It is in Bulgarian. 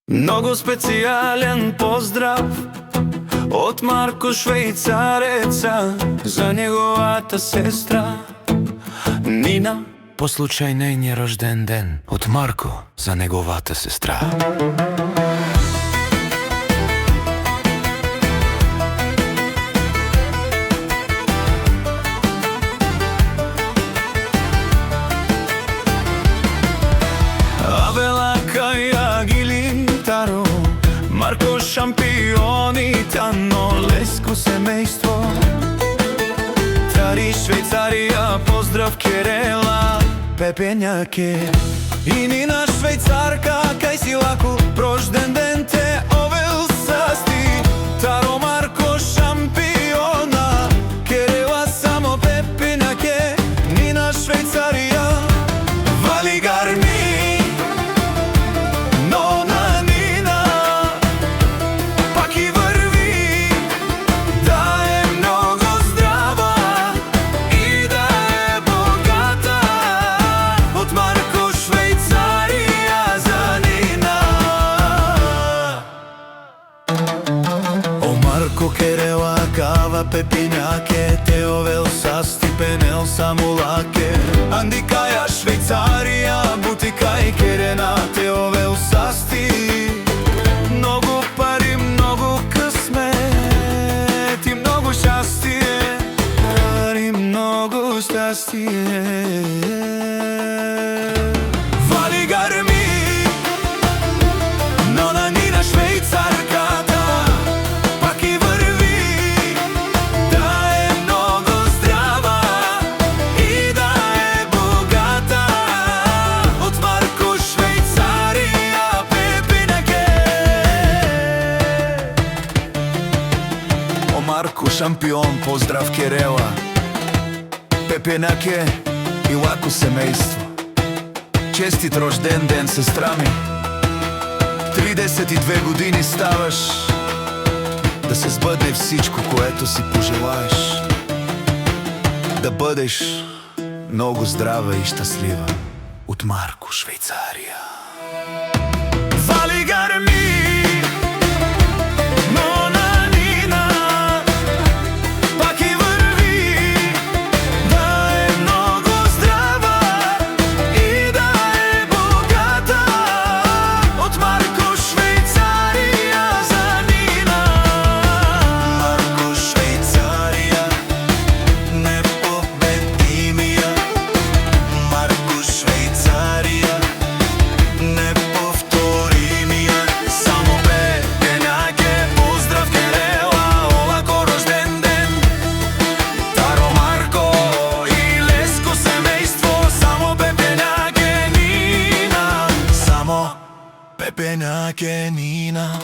Многу специјален поздрав од Марко Швајцареца за неговата сестра Нина, по случај нејниот рожден ден. Од Марко за неговата сестра. Марко шампиони, Тано, Леско семејство, Тари Швајцарија, поздрав Керела, Пепењаке и Нина Швајцарка, кај си лаку, рожден ден те овел састи. Таро Марко шампиона, Керела само Пепењаке, Нина Швајцарија, вали гарми. Марко Керела, Кава Пепењаке, Теовел Састи, Пенел Самулаке, Андикаја Швајцарија, Бутикај Керена, Теовел Састи. Многу пари, многу късмет и многу шťастие, пари, многу шťастие. Вали гарми, но на Нина Швајцарка Марко шампион, поздрав Керела, Пепењаке и лако семејство. Честит рожден ден, сестра ми. 32 години ставаш, да се збъдне всичко, което си пожелаеш. Да бъдеш много здрава и щастлива. От Марко Швајцарија. Вали гарми, Пепењаке, Нина.